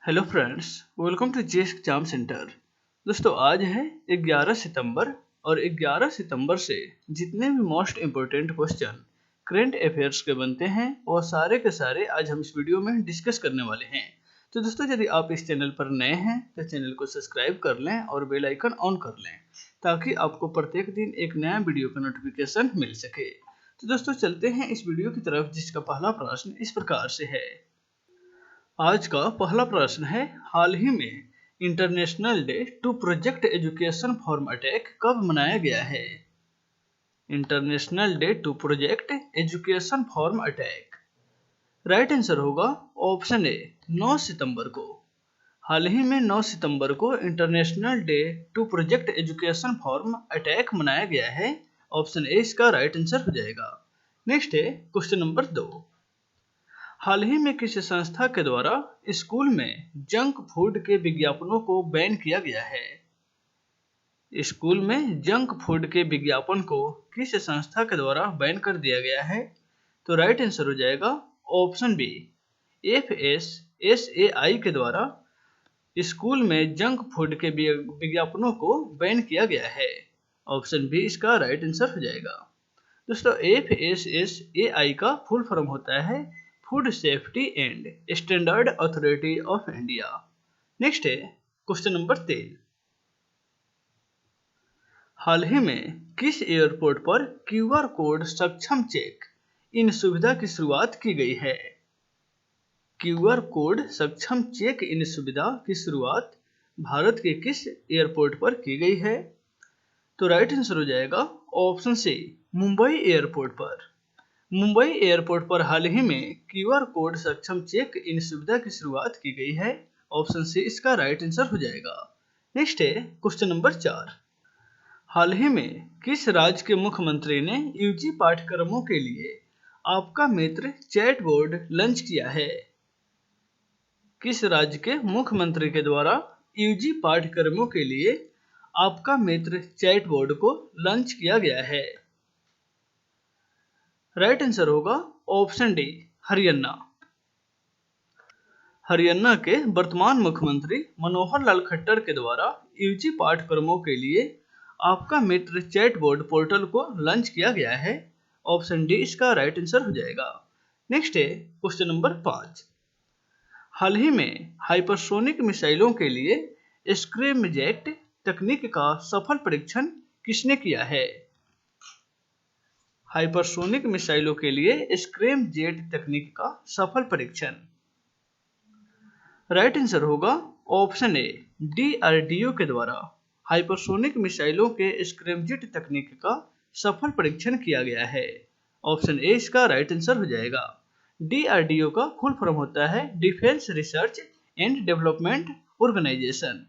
Hello friends, welcome to जेस exam centre. दोस्तों आज है 11 सितंबर और 11 सितंबर से जितने भी most important question current affairs के बनते हैं वो सारे के सारे आज हम इस वीडियो में डिस्कस करने वाले हैं। तो दोस्तों यदि आप इस चैनल पर नए हैं तो चैनल को सब्सक्राइब कर लें और बेल आइकन ऑन कर लें ताकि आपको प्रत्येक दिन एक नया वीडियो का नोटिफिकेशन मिल सके। तो दोस्तों चलते हैं इस वीडियो की तरफ, जिसका पहला प्रश्न इस प्रकार से है। आज का पहला प्रश्न है, हाल ही में international day to protect education from attack कब मनाया गया है? International day to protect education from attack. Right answer होगा ऑप्शन ए 9 सितंबर को। हाल ही में 9 सितंबर को international day to protect education from attack मनाया गया है। ऑप्शन ए इसका राइट आंसर हो जाएगा। नेक्स्ट है क्वेश्चन नंबर 2। हाल ही में किस संस्था के द्वारा स्कूल में जंक फूड के विज्ञापनों को बैन किया गया है? स्कूल में जंक फूड के विज्ञापन को किस संस्था के द्वारा बैन कर दिया गया है? तो राइट आंसर हो जाएगा ऑप्शन बी FSSAI के द्वारा स्कूल में जंक फूड के विज्ञापनों को बैन किया गया है। ऑप्शन बी इसका राइट आंसर हो जाएगा। दोस्तों FSSAI का फुल फॉर्म होता है food safety and standard authority of India. Next है क्वेश्चन नंबर 3। हाल ही में किस एयरपोर्ट पर QR कोड सक्षम चेक इन सुविधा की शुरुआत की गई है? QR कोड सक्षम चेक इन सुविधा की शुरुआत भारत के किस एयरपोर्ट पर की गई है? तो राइट आंसर हो जाएगा ऑप्शन सी मुंबई एयरपोर्ट पर। मुंबई एयरपोर्ट पर हाल ही में QR कोड सक्षम चेक इन सुविधा की शुरुआत की गई है। ऑप्शन सी इसका राइट आंसर हो जाएगा। नेक्स्ट है क्वेश्चन नंबर 4। हाल ही में किस राज्य के मुख्यमंत्री ने UG पाठ्यक्रमों के लिए आपका मित्र चैट बोर्ड लॉन्च किया है? किस राज्य के मुख्यमंत्री के द्वारा UG पाठ्यक्रमों के लिए आपका मित्र चैट बोर्ड को लॉन्च किया गया है? राइट आंसर होगा ऑप्शन डी हरियाणा। हरियाणा के वर्तमान मुख्यमंत्री मनोहर लाल खट्टर के द्वारा UG पाठ्यक्रमों के लिए आपका मित्र चैट बोर्ड पोर्टल को लॉन्च किया गया है। ऑप्शन डी इसका राइट आंसर हो जाएगा। नेक्स्ट है क्वेश्चन नंबर 5। हाल ही में हाइपरसोनिक मिसाइलों के लिए स्क्रैमजेट तकनीक का सफल परीक्षण किसने किया है? हाइपरसोनिक मिसाइलों के लिए स्क्रैमजेट तकनीक का सफल परीक्षण। राइट आंसर होगा ऑप्शन ए DRDO के द्वारा हाइपरसोनिक मिसाइलों के स्क्रैमजेट तकनीक का सफल परीक्षण किया गया है। ऑप्शन ए इसका राइट आंसर हो जाएगा। DRDO का फुल फॉर्म होता है defence research and development organisation.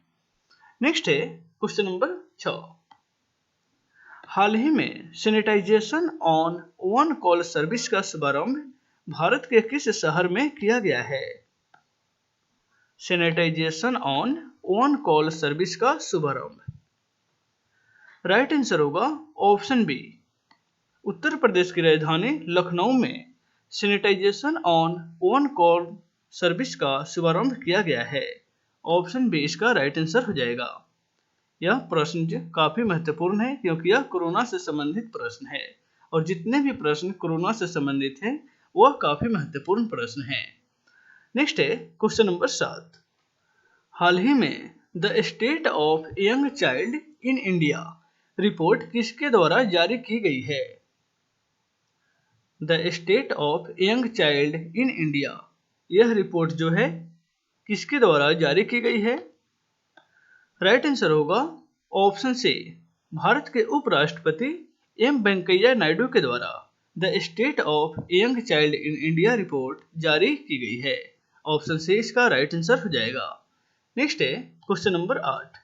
Next है क्वेश्चन नंबर 6। हाल ही में sanitisation on one call service का शुभारंभ भारत के किस शहर में किया गया है? Sanitisation on one call service का शुभारंभ। राइट आंसर होगा ऑप्शन बी उत्तर प्रदेश की राजधानी लखनऊ में sanitisation on one call service का शुभारंभ किया गया है। ऑप्शन बी इसका राइट आंसर हो जाएगा। यह प्रश्न काफी महत्वपूर्ण है क्योंकि यह कोरोना से संबंधित प्रश्न है और जितने भी प्रश्न कोरोना से संबंधित हैं वह काफी महत्वपूर्ण प्रश्न है। नेक्स्ट है क्वेश्चन नंबर 7। हाल ही में the state of young child in India report किसके द्वारा जारी की गई है? The state of young child in India, यह रिपोर्ट जो है किसके द्वारा जारी की गई है? राइट आंसर होगा ऑप्शन सी भारत के उपराष्ट्रपति M वेंकैया नायडू के द्वारा the state of young child in India report जारी की गई है। ऑप्शन सी इसका राइट आंसर हो जाएगा। नेक्स्ट है क्वेश्चन नंबर 8।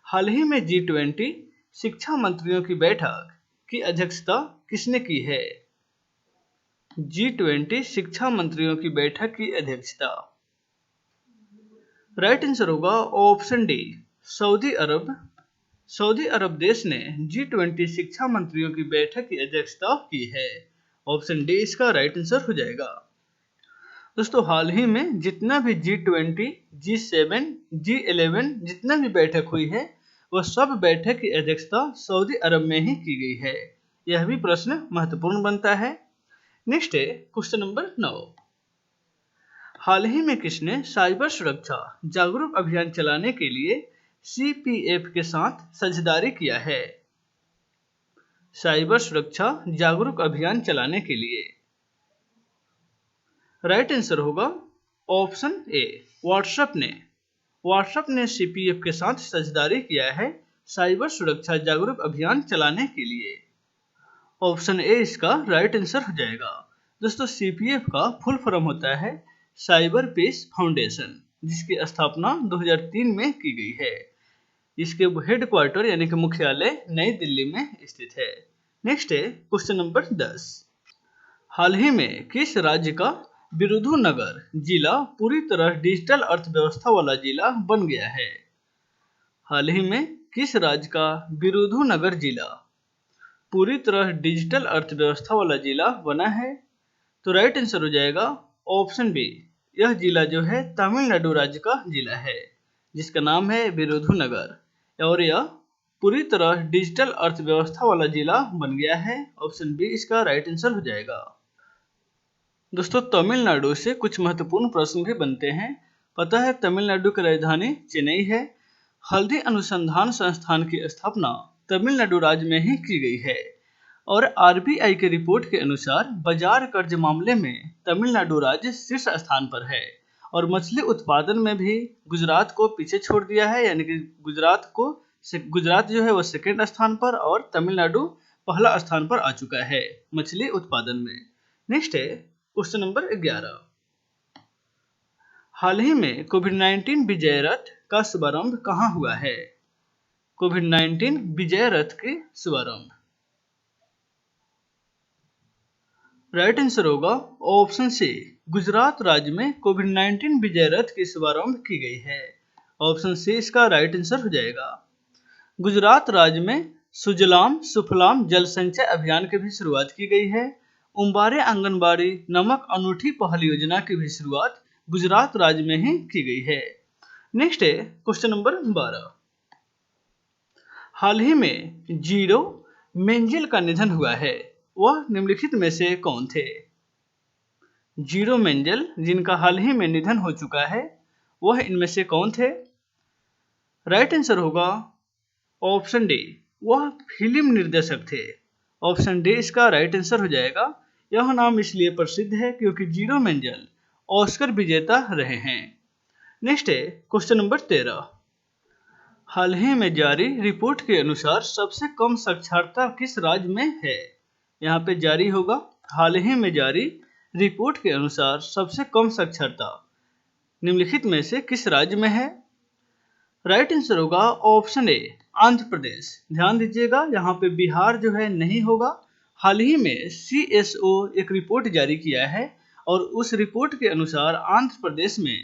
हाल ही में G20 शिक्षा मंत्रियों की बैठक की अध्यक्षता किसने की है? G20 शिक्षा मंत्रियों की बैठक की अध्यक्षता। राइट आंसर होगा ऑप्शन डी सऊदी अरब। सऊदी अरब देश ने G20 शिक्षा मंत्रियों की बैठक की अध्यक्षता की है। ऑप्शन डी इसका राइट आंसर हो जाएगा। दोस्तों हाल ही में जितना भी G20 G7, G11 जितना भी बैठक हुई है वह सब बैठक की अध्यक्षता सऊदी अरब में ही की गई है। यह भी प्रश्न महत्वपूर्ण बनता है। नेक्स्ट है क्वेश्चन नंबर 9। हाल ही में किसने साइबर सुरक्षा जागरूक अभियान चलाने के लिए CPF के साथ साझेदारी किया है? साइबर सुरक्षा जागरूक अभियान चलाने के लिए राइट आंसर होगा ऑप्शन ए, व्हाट्सएप ने CPF के साथ साझेदारी किया है साइबर सुरक्षा जागरूक अभियान चलाने के लिए। ऑप्शन ए इसका राइट आंसर हो जाएगा। दोस्तों, CPF का फुल फॉर्म होता है साइबर पीस फाउंडेशन, जिसकी स्थापना 2003 में की गई है। इसके हेडक्वार्टर यानी कि मुख्यालय नई दिल्ली में स्थित है। नेक्स्ट है क्वेश्चन नंबर 10। हाल ही में किस राज्य का विरुधुनगर जिला पूरी तरह डिजिटल अर्थव्यवस्था वाला जिला बन गया है? हाल ही में किस राज्य का विरुधुनगर जिला पूरी तरह डिजिटल अर्थव्यवस्था वाला जिला बना है? तो राइट आंसर हो जाएगा ऑप्शन बी। यह जिला जो है तमिलनाडु राज्य का जिला है, जिसका नाम है विरुधुनगर, और यह पूरी तरह डिजिटल अर्थव्यवस्था वाला जिला बन गया है। ऑप्शन बी इसका राइट आंसर हो जाएगा। दोस्तों, तमिलनाडु से कुछ महत्वपूर्ण प्रश्न भी बनते हैं। पता है तमिलनाडु की राजधानी चेन्नई है। हल्दी अनुसंधान संस्थान की स्थापना तमिलनाडु राज्य में ही की गई है, और RBI की रिपोर्ट के अनुसार बाजार कर्ज मामले में तमिलनाडु राज्य शीर्ष स्थान पर है, और मछली उत्पादन में भी गुजरात को पीछे छोड़ दिया है, यानी कि गुजरात जो है वो सेकेंड स्थान पर और तमिलनाडु पहला स्थान पर आ चुका है मछली उत्पादन में। नेक्स्ट है क्वेश्चन नंबर 11। हाल ही में कोविड-19 विजय रथ का शुभारंभ कहाँ हुआ है? कोविड-19 विजय रथ के शुभारंभ राइट आंसर होगा ऑप्शन सी। गुजरात राज्य में कोविड-19 विजय रथ की शुभारंभ की गई है। ऑप्शन सी इसका राइट आंसर हो जाएगा। गुजरात राज्य में सुजलाम सुफलाम जल संचय अभियान की भी शुरुआत की गई है। उम्बारे आंगनबाड़ी नामक अनूठी पहल योजना की भी शुरुआत गुजरात राज्य में ही की गई है। नेक्स्ट है क्वेश्चन नंबर 12। हाल ही में जीरो मेंजिल का निधन हुआ है, वह निम्नलिखित में से कौन थे? जीरो मेंजिल जिनका हाल ही में निधन हो चुका है, वह इनमें से कौन थे? राइट आंसर होगा ऑप्शन डी, वह फिल्म निर्देशक थे। ऑप्शन डी इसका राइट आंसर हो जाएगा। यह नाम इसलिए प्रसिद्ध है क्योंकि जीरो मेंजिल ऑस्कर विजेता रहे हैं। नेक्स्ट है क्वेश्चन नंबर 13। हाल ही में जारी रिपोर्ट के अनुसार सबसे कम साक्षरता किस राज्य में है? यहाँ पे जारी होगा हाल ही में जारी रिपोर्ट के अनुसार सबसे कम साक्षरता निम्नलिखित में से किस राज्य में है? राइट आंसर होगा ऑप्शन ए, आंध्र प्रदेश। ध्यान दीजिएगा, यहाँ पे बिहार जो है नहीं होगा। हाल ही में CSO एक रिपोर्ट जारी किया है, और उस रिपोर्ट के अनुसार आंध्र प्रदेश में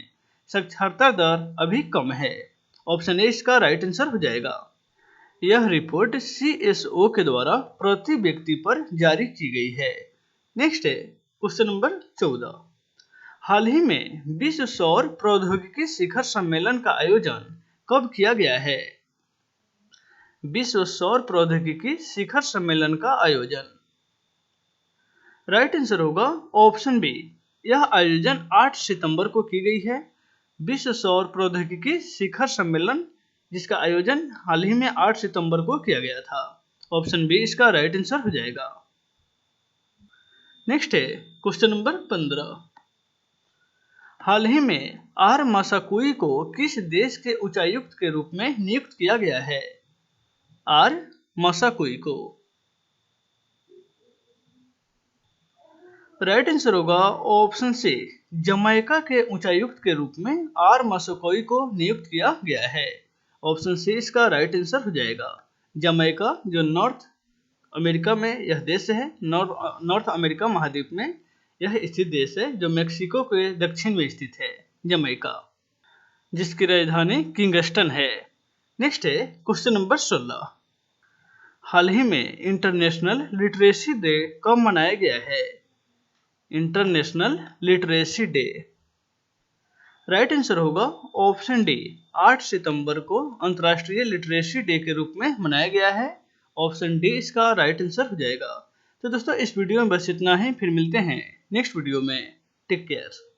साक्षरता दर अभी कम है। ऑप्शन ए इसका राइट आंसर हो जाएगा। यह रिपोर्ट CSO के द्वारा प्रति व्यक्ति पर जारी की गई है। नेक्स्ट है क्वेश्चन नंबर 14। हाल ही में विश्व सौर प्रौद्योगिकी शिखर सम्मेलन का आयोजन कब किया गया है? विश्व सौर प्रौद्योगिकी शिखर सम्मेलन का आयोजन राइट आंसर होगा ऑप्शन बी। यह आयोजन 8 सितंबर को की गई है। विश्व सौर प्रौद्योगिकी शिखर सम्मेलन जिसका आयोजन हाल ही में 8 सितंबर को किया गया था। ऑप्शन बी इसका राइट आंसर हो जाएगा। नेक्स्ट है क्वेश्चन नंबर 15। हाल ही में आर मासाकुई को किस देश के उच्चायुक्त के रूप में नियुक्त किया गया है? आर मासाकुई को राइट आंसर होगा ऑप्शन सी। जमैका के उच्चायुक्त के रूप में आर मासाकुई को नियुक्त किया गया है। ऑप्शन सी इसका राइट आंसर हो जाएगा। जमैका जो नॉर्थ अमेरिका में यह देश है, नॉर्थ अमेरिका महाद्वीप में यह स्थित देश है, जो मेक्सिको के दक्षिण में स्थित है, जमैका, जिसकी राजधानी किंगस्टन है। नेक्स्ट है क्वेश्चन नंबर 16। हाल ही में इंटरनेशनल लिटरेसी डे कब मनाया गया है? International literacy day right answer होगा ऑप्शन डी। 8 सितंबर को अंतर्राष्ट्रीय लिटरेसी डे के रूप में मनाया गया है। ऑप्शन डी इसका राइट आंसर हो जाएगा। तो दोस्तों इस वीडियो में बस इतना ही, फिर मिलते हैं नेक्स्ट वीडियो में। Take care.